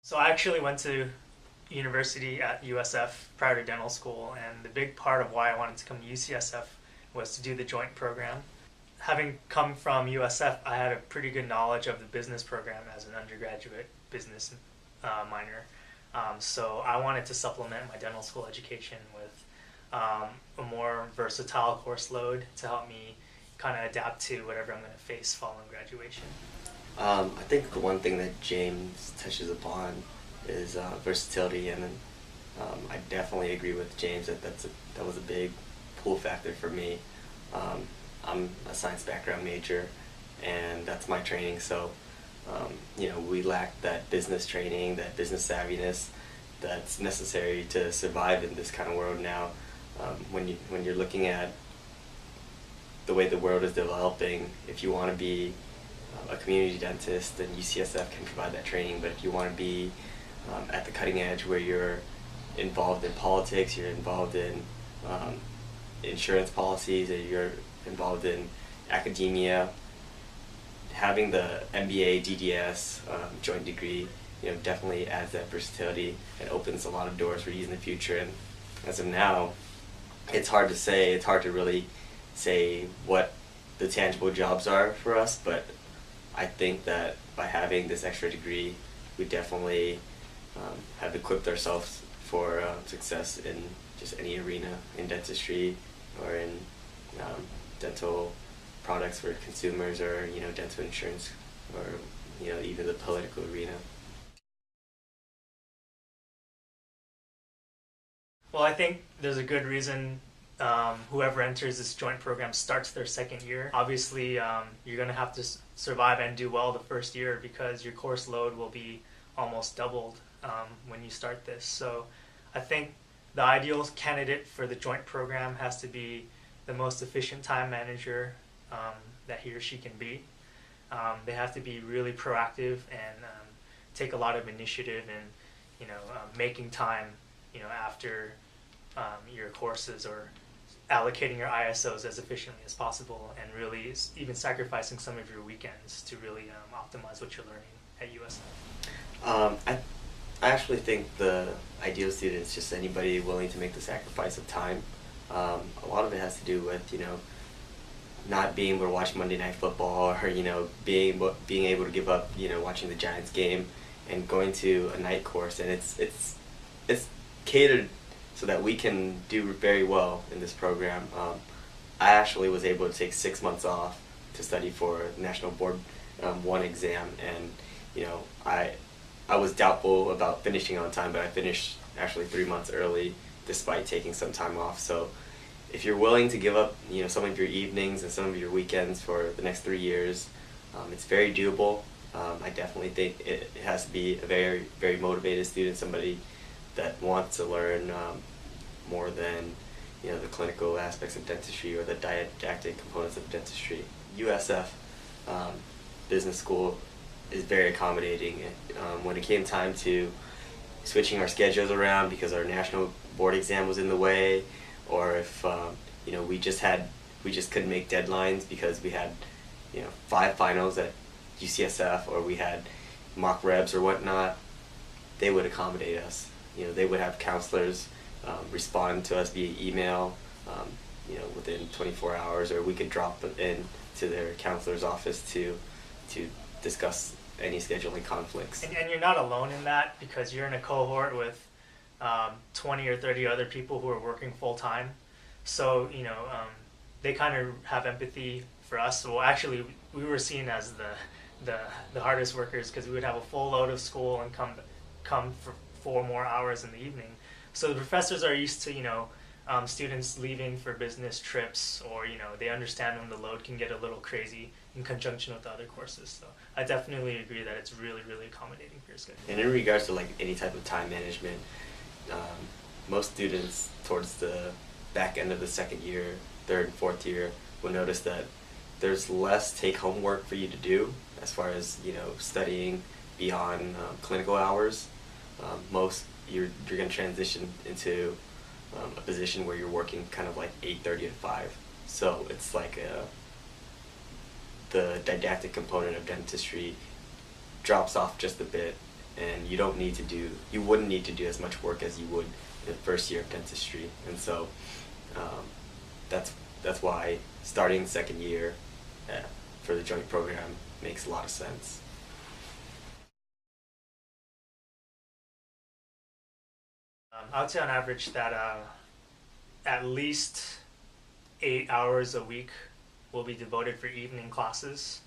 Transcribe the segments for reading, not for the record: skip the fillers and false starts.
So I actually went to university at USF prior to dental school, and the big part of why I wanted to come to UCSF was to do the joint program. Having come from USF, I had a pretty good knowledge of the business program as an undergraduate business minor. So I wanted to supplement my dental school education with a more versatile course load to help me kind of adapt to whatever I'm going to face following graduation. I think the one thing that James touches upon is versatility, and I definitely agree with James that that was a big pull factor for me. I'm a science background major, and that's my training. So, we lack that business training, that business savviness that's necessary to survive in this kind of world now. When you're looking at the way the world is developing, if you want to be a community dentist, then UCSF can provide that training. But if you want to be at the cutting edge, where you're involved in politics, you're involved in insurance policies, or you're involved in academia, having the MBA DDS joint degree, definitely adds that versatility and opens a lot of doors for you in the future. And as of now, it's hard to say. It's hard to really say what the tangible jobs are for us, but I think that by having this extra degree, we definitely have equipped ourselves for success in just any arena, in dentistry or in dental products for consumers, or dental insurance, or even the political arena. Well, I think there's a good reason whoever enters this joint program starts their second year. Obviously, you're going to have to survive and do well the first year because your course load will be almost doubled when you start this. So I think the ideal candidate for the joint program has to be the most efficient time manager that he or she can be. They have to be really proactive and take a lot of initiative in making time after your courses, or allocating your ISOs as efficiently as possible, and really even sacrificing some of your weekends to really optimize what you're learning at USF. I actually think the ideal student is just anybody willing to make the sacrifice of time. A lot of it has to do with not being able to watch Monday Night Football, or being able to give up watching the Giants game and going to a night course, and it's catered so that we can do very well in this program. I actually was able to take 6 months off to study for National Board 1 exam, and I was doubtful about finishing on time, but I finished actually 3 months early despite taking some time off. So if you're willing to give up some of your evenings and some of your weekends for the next 3 years, it's very doable. I definitely think it has to be a very, very motivated student, somebody that wants to learn more than the clinical aspects of dentistry or the didactic components of dentistry. USF Business School is very accommodating. When it came time to switching our schedules around because our national board exam was in the way, or if we just couldn't make deadlines because we had 5 finals at UCSF, or we had mock reps or whatnot, they would accommodate us. They would have counselors respond to us via email within 24 hours, or we could drop in to their counselor's office to discuss any scheduling conflicts. And you're not alone in that, because you're in a cohort with 20 or 30 other people who are working full time. So they kind of have empathy for us. Well, actually, we were seen as the hardest workers, because we would have a full load of school and come for 4 more hours in the evening. So the professors are used to students leaving for business trips, or they understand when the load can get a little crazy in conjunction with the other courses. So I definitely agree that it's really, really accommodating for your schedule. And in regards to any type of time management, most students towards the back end of the second year, third and fourth year, will notice that there's less take-home work for you to do as far as studying beyond clinical hours. You're going to transition into a position where you're working kind of like 8:30 to 5. So it's like the didactic component of dentistry drops off just a bit, and you wouldn't need to do as much work as you would in the first year of dentistry. And so that's why starting second year for the joint program makes a lot of sense. I would say on average that at least 8 hours a week will be devoted for evening classes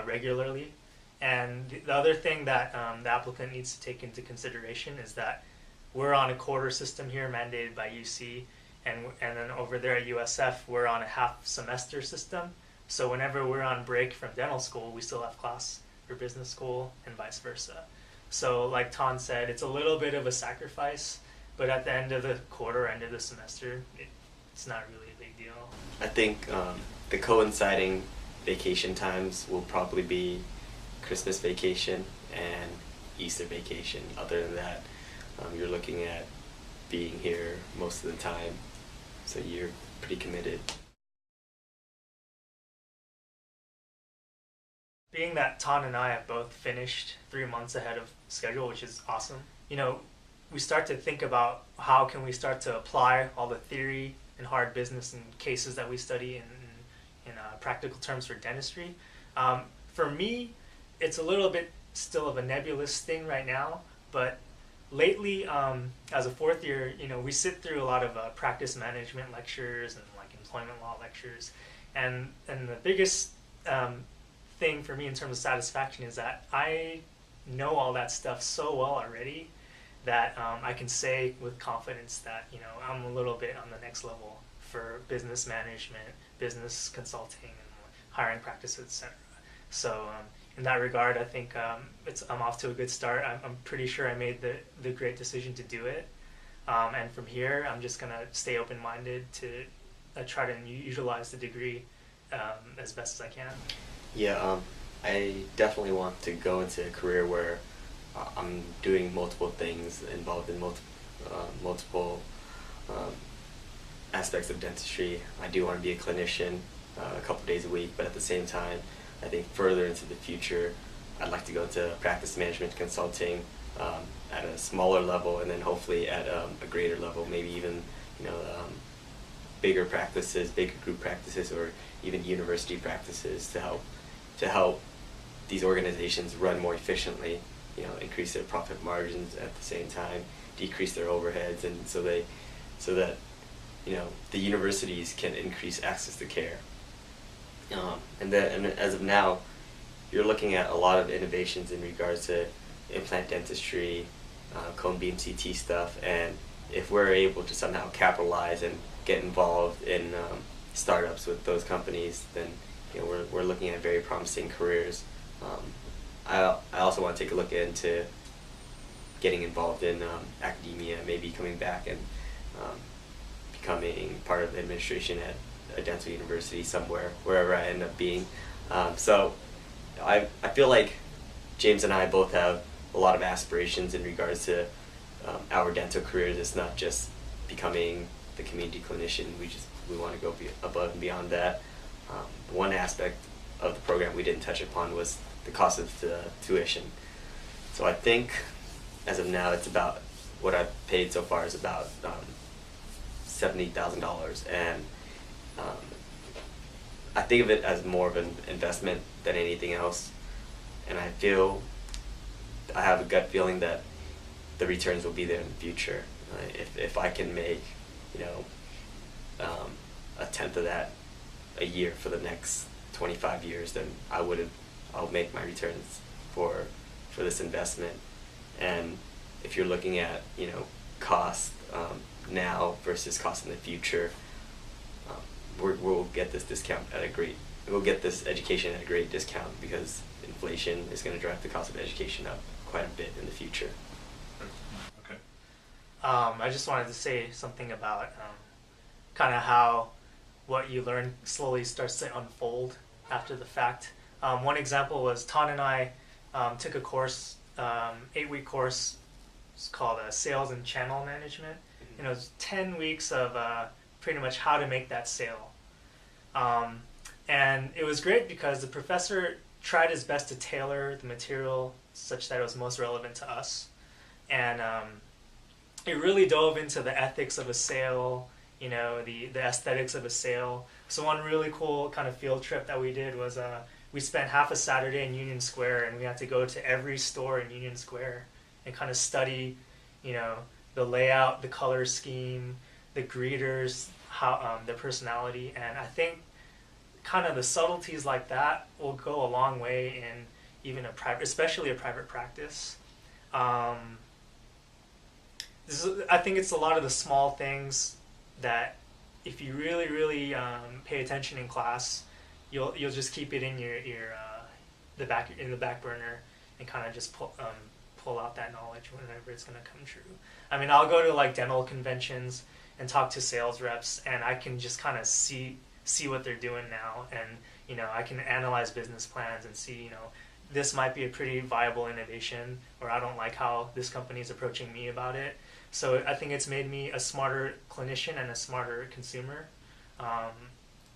regularly. And the other thing that the applicant needs to take into consideration is that we're on a quarter system here mandated by UC, and then over there at USF we're on a half semester system. So whenever we're on break from dental school, we still have class for business school and vice versa. So like Ton said, it's a little bit of a sacrifice, but at the end of the quarter, end of the semester, it's not really a big deal. I think the coinciding vacation times will probably be Christmas vacation and Easter vacation. Other than that, you're looking at being here most of the time, so you're pretty committed. Being that Ton and I have both finished 3 months ahead of schedule, which is awesome, we start to think about how can we start to apply all the theory and hard business and cases that we study in practical terms for dentistry. For me, it's a little bit still of a nebulous thing right now, but lately, as a fourth year, we sit through a lot of practice management lectures and like employment law lectures, and the biggest thing for me in terms of satisfaction is that I know all that stuff so well already that I can say with confidence that I'm a little bit on the next level for business management, business consulting, and hiring practices, etc. So in that regard, I think I'm off to a good start. I'm pretty sure I made the great decision to do it, and from here I'm just gonna stay open-minded to try to utilize the degree as best as I can. Yeah, I definitely want to go into a career where I'm doing multiple things, involved in multiple aspects of dentistry. I do want to be a clinician a couple days a week, but at the same time, I think further into the future, I'd like to go into practice management consulting at a smaller level, and then hopefully at a greater level, maybe even bigger practices, bigger group practices, or even university practices to help these organizations run more efficiently, increase their profit margins at the same time, decrease their overheads, and so that the universities can increase access to care. And as of now, you're looking at a lot of innovations in regards to implant dentistry, cone beam CT stuff, and if we're able to somehow capitalize and get involved in startups with those companies, then we're looking at very promising careers. I also want to take a look into getting involved in academia, maybe coming back and becoming part of the administration at a dental university somewhere, wherever I end up being. So I feel like James and I both have a lot of aspirations in regards to our dental careers. It's not just becoming the community clinician. We want to go above and beyond that. One aspect of the program we didn't touch upon was the cost of the tuition. So I think as of now, it's about what I've paid so far is about $70,000, and I think of it as more of an investment than anything else, and I have a gut feeling that the returns will be there in the future. If I can make a tenth of that a year for the next 25 years, then I'll make my returns for this investment. And if you're looking at cost now versus cost in the future, we'll get this we'll get this education at a great discount, because inflation is going to drive the cost of education up quite a bit in the future. Okay. I just wanted to say something about kind of how what you learn slowly starts to unfold after the fact. One example was Ton and I took a course, 8-week course. It's called Sales and Channel Management. It was 10 weeks of pretty much how to make that sale. And it was great because the professor tried his best to tailor the material such that it was most relevant to us. And it really dove into the ethics of a sale, you know, the aesthetics of a sale. So one really cool kind of field trip that we did was we spent half a Saturday in Union Square, and we had to go to every store in Union Square and kind of study, you know, the layout, the color scheme, the greeters, how their personality. And I think kind of the subtleties like that will go a long way in even a private, especially a private practice. I think it's a lot of the small things that if you really, really pay attention in class, you'll just keep it in your the back burner and kind of just pull out that knowledge whenever it's going to come true. I mean, I'll go to like dental conventions and talk to sales reps, and I can just kind of see what they're doing now, and you know, I can analyze business plans and see, you know, this might be a pretty viable innovation, or I don't like how this company is approaching me about it. So I think it's made me a smarter clinician and a smarter consumer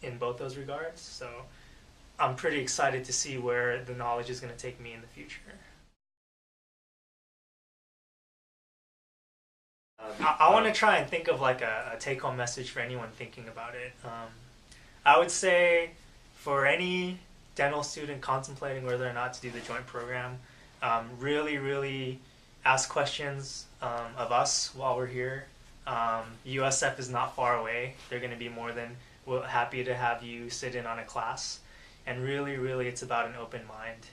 in both those regards. So I'm pretty excited to see where the knowledge is going to take me in the future. I want to try and think of like a take-home message for anyone thinking about it. I would say for any dental student contemplating whether or not to do the joint program, really, really ask questions of us while we're here. USF is not far away. They're going to be more than happy to have you sit in on a class. And really, really, it's about an open mind.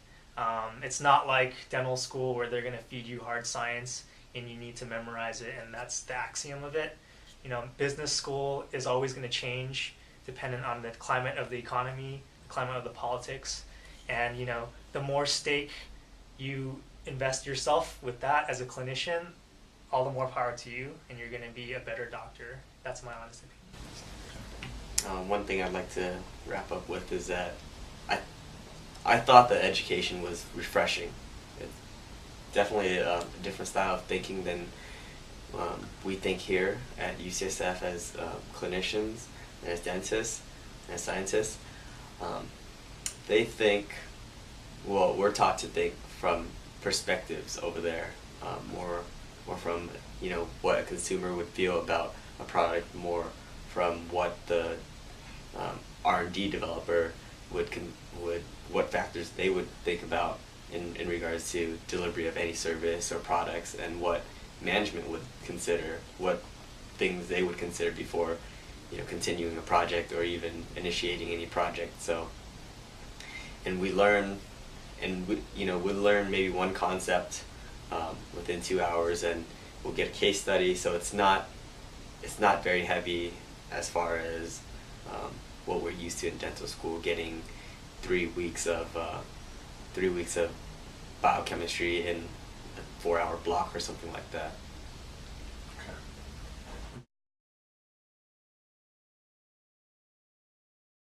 It's not like dental school where they're going to feed you hard science and you need to memorize it, and that's the axiom of it. You know, business school is always going to change dependent on the climate of the economy, the climate of the politics. And, you know, the more stake you invest yourself with that as a clinician, all the more power to you, and you're going to be a better doctor. That's my honest opinion. One thing I'd like to wrap up with is that I thought that education was refreshing. It's definitely a different style of thinking than we think here at UCSF as clinicians, as dentists, as scientists. They think, well, we're taught to think from perspectives over there, more from, you know, what a consumer would feel about a product, more from what the R&D developer what factors they would think about in regards to delivery of any service or products, and what management would consider, what things they would consider before, you know, continuing a project or even initiating any project. So, and we learn we'll learn maybe one concept within 2 hours, and we'll get a case study. So it's not very heavy as far as what we're used to in dental school, getting 3 weeks of biochemistry in a 4-hour block or something like that.